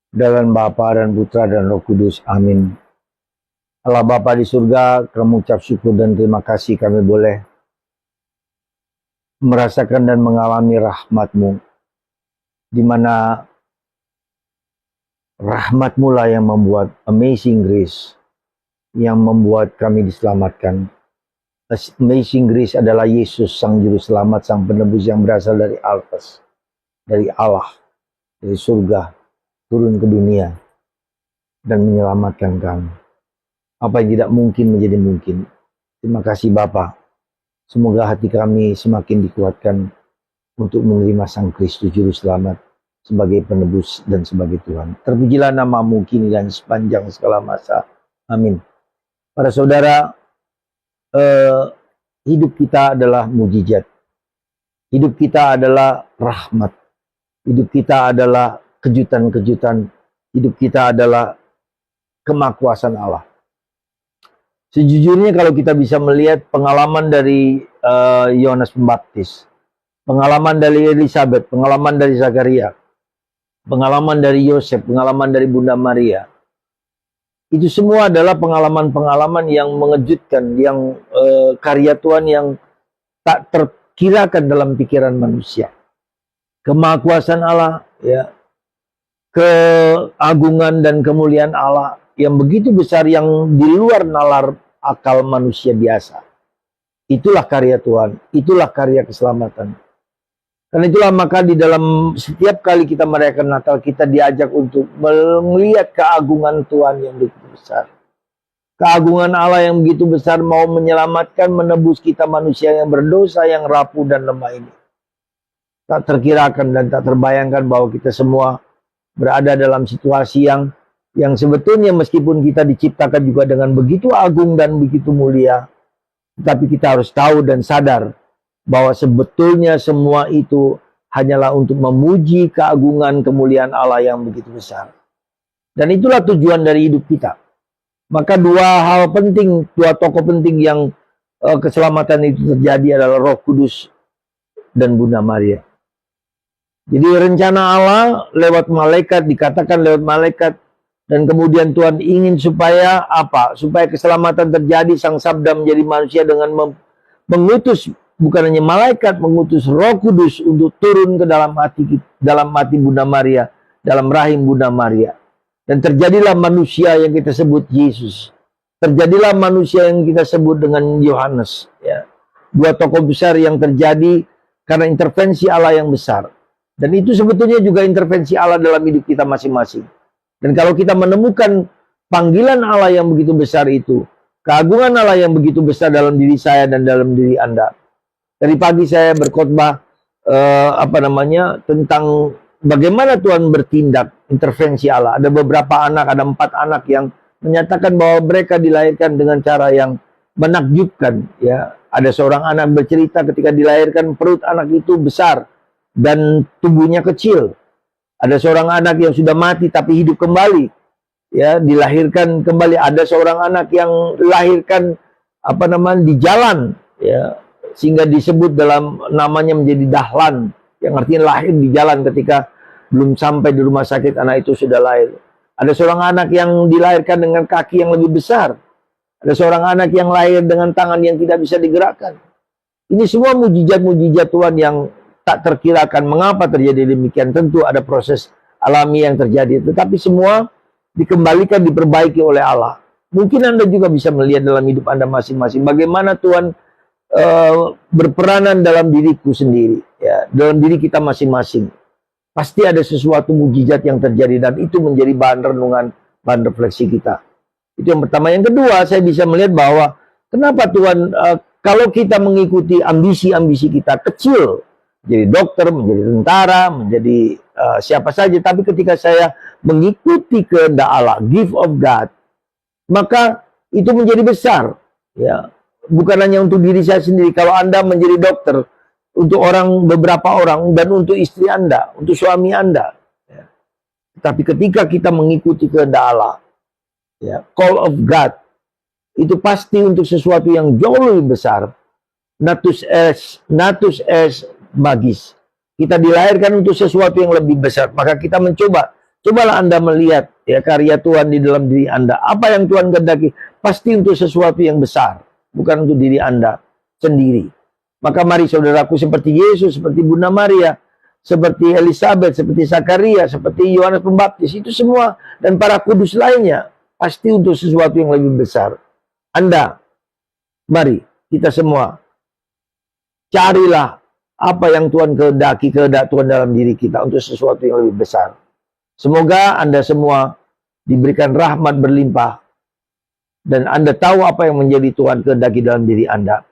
Dalam Bapa dan Putra dan Roh Kudus. Amin. Allah Bapa di surga, kami ucap syukur dan terima kasih kami boleh merasakan dan mengalami rahmat-Mu, di mana rahmat-Mu lah yang membuat amazing grace, yang membuat kami diselamatkan. Amazing grace adalah Yesus, Sang Juru Selamat, Sang Penebus yang berasal dari atas, dari Allah, dari surga, turun ke dunia dan menyelamatkan kami. Apa yang tidak mungkin menjadi mungkin. Terima kasih Bapa. Semoga hati kami semakin dikuatkan untuk menerima Sang Kristus Juru Selamat sebagai penebus dan sebagai Tuhan. Terpujilah nama-Mu kini dan sepanjang segala masa. Amin. Para saudara, hidup kita adalah mujizat. Hidup kita adalah rahmat. Hidup kita adalah kejutan-kejutan. Hidup kita adalah kemakuasaan Allah. Sejujurnya kalau kita bisa melihat pengalaman dari Yohanes Pembaptis, pengalaman dari Elizabeth, pengalaman dari Zakaria, pengalaman dari Yosef, pengalaman dari Bunda Maria, itu semua adalah pengalaman-pengalaman yang mengejutkan, yang karya Tuhan yang tak terkirakan dalam pikiran manusia. Kemahakuasaan Allah, ya, keagungan dan kemuliaan Allah yang begitu besar, yang di luar nalar akal manusia biasa. Itulah karya Tuhan, itulah karya keselamatan. Karena itulah maka di dalam setiap kali kita merayakan Natal, kita diajak untuk melihat keagungan Tuhan yang begitu besar. Keagungan Allah yang begitu besar mau menyelamatkan, menebus kita manusia yang berdosa, yang rapuh dan lemah ini. Tak terkirakan dan tak terbayangkan bahwa kita semua berada dalam situasi yang sebetulnya meskipun kita diciptakan juga dengan begitu agung dan begitu mulia, tetapi kita harus tahu dan sadar bahwa sebetulnya semua itu hanyalah untuk memuji keagungan kemuliaan Allah yang begitu besar. Dan itulah tujuan dari hidup kita. Maka dua hal penting, dua tokoh penting yang keselamatan itu terjadi adalah Roh Kudus dan Bunda Maria. Jadi rencana Allah lewat malaikat, dikatakan lewat malaikat, dan kemudian Tuhan ingin supaya apa? Supaya keselamatan terjadi, Sang Sabda menjadi manusia dengan mengutus bukan hanya malaikat, mengutus Roh Kudus untuk turun ke dalam hati Bunda Maria, dalam rahim Bunda Maria. Dan terjadilah manusia yang kita sebut Yesus. Terjadilah manusia yang kita sebut dengan Yohanes, ya. Dua tokoh besar yang terjadi karena intervensi Allah yang besar. Dan itu sebetulnya juga intervensi Allah dalam hidup kita masing-masing. Dan kalau kita menemukan panggilan Allah yang begitu besar itu, keagungan Allah yang begitu besar dalam diri saya dan dalam diri Anda. Dari pagi saya berkhotbah tentang bagaimana Tuhan bertindak, intervensi Allah. Ada beberapa anak, ada 4 anak yang menyatakan bahwa mereka dilahirkan dengan cara yang menakjubkan. Ya, ada seorang anak bercerita ketika dilahirkan perut anak itu besar dan tubuhnya kecil. Ada seorang anak yang sudah mati tapi hidup kembali, ya, dilahirkan kembali. Ada seorang anak yang dilahirkan di jalan, ya, sehingga disebut dalam namanya menjadi dahlan, yang artinya lahir di jalan ketika belum sampai di rumah sakit anak itu sudah lahir. Ada seorang anak yang dilahirkan dengan kaki yang lebih besar. Ada seorang anak yang lahir dengan tangan yang tidak bisa digerakkan. Ini semua mujizat-mujizat Tuhan yang tak terkirakan. Mengapa terjadi demikian? Tentu ada proses alami yang terjadi, tetapi semua dikembalikan, diperbaiki oleh Allah. Mungkin Anda juga bisa melihat dalam hidup Anda masing-masing bagaimana Tuhan berperanan dalam diriku sendiri, ya, dalam diri kita masing-masing. Pasti ada sesuatu mujizat yang terjadi dan itu menjadi bahan renungan, bahan refleksi kita. Itu yang pertama. Yang kedua, saya bisa melihat bahwa kenapa Tuhan kalau kita mengikuti ambisi-ambisi kita kecil, menjadi dokter, menjadi tentara, menjadi siapa saja. Tapi ketika saya mengikuti kehendak Allah, gift of God, maka itu menjadi besar. Ya, bukan hanya untuk diri saya sendiri. Kalau Anda menjadi dokter, untuk beberapa orang, dan untuk istri Anda, untuk suami Anda. Ya. Tapi ketika kita mengikuti kehendak Allah, ya, call of God, itu pasti untuk sesuatu yang jauh lebih besar. Natus es magis. Kita dilahirkan untuk sesuatu yang lebih besar. Maka kita mencoba Cobalah Anda melihat ya karya Tuhan di dalam diri Anda. Apa yang Tuhan kehendaki pasti untuk sesuatu yang besar, bukan untuk diri Anda sendiri. Maka mari saudaraku, seperti Yesus, seperti Bunda Maria, seperti Elizabeth, seperti Zakaria, seperti Yohanes Pembaptis, itu semua dan para kudus lainnya pasti untuk sesuatu yang lebih besar. Anda, mari kita semua carilah apa yang Tuhan kehendaki, kehendak Tuhan dalam diri kita untuk sesuatu yang lebih besar. Semoga Anda semua diberikan rahmat berlimpah dan Anda tahu apa yang menjadi Tuhan kehendaki dalam diri Anda.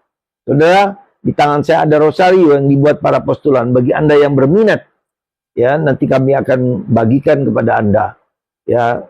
Saudara, di tangan saya ada rosario yang dibuat para postulan. Bagi Anda yang berminat, ya nanti kami akan bagikan kepada Anda. Ya,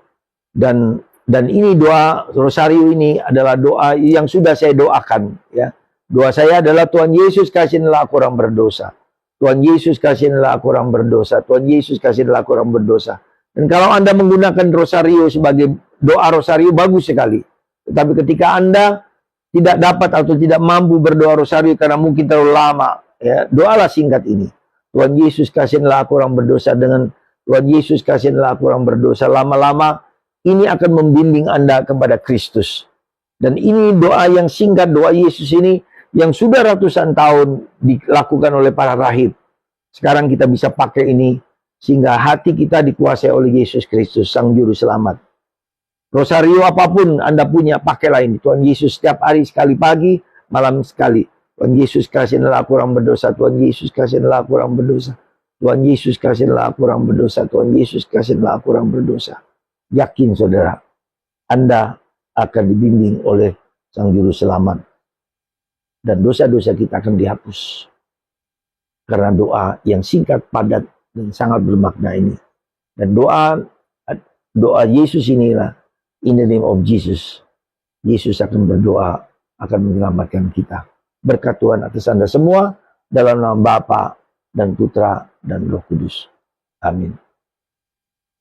dan ini doa rosario ini adalah doa yang sudah saya doakan. Ya, doa saya adalah Tuhan Yesus kasihilah aku orang berdosa. Tuhan Yesus kasihilah aku orang berdosa. Tuhan Yesus kasihilah aku orang berdosa. Dan kalau Anda menggunakan rosario sebagai doa rosario bagus sekali. Tetapi ketika Anda tidak dapat atau tidak mampu berdoa rosario karena mungkin terlalu lama, ya, doalah singkat ini. Tuhan Yesus kasihilah aku orang berdosa. Dengan Tuhan Yesus kasihilah aku orang berdosa, lama-lama ini akan membimbing Anda kepada Kristus. Dan ini doa yang singkat, doa Yesus ini yang sudah ratusan tahun dilakukan oleh para rahib. Sekarang kita bisa pakai ini sehingga hati kita dikuasai oleh Yesus Kristus, Sang Juru Selamat. Rosario apapun Anda punya, pakailah ini. Tuhan Yesus setiap hari sekali pagi, malam sekali. Tuhan Yesus kasihilah aku orang berdosa. Tuhan Yesus kasihilah aku orang berdosa. Tuhan Yesus kasihilah aku orang berdosa. Tuhan Yesus kasihilah aku orang berdosa. Yakin saudara, Anda akan dibimbing oleh Sang Juru Selamat. Dan dosa-dosa kita akan dihapus. Karena doa yang singkat, padat, dan sangat bermakna ini. Dan doa Yesus inilah, in the name of Jesus, Yesus akan berdoa, akan menyelamatkan kita. Berkat Tuhan atas Anda semua, dalam nama Bapa dan Putra dan Roh Kudus. Amin.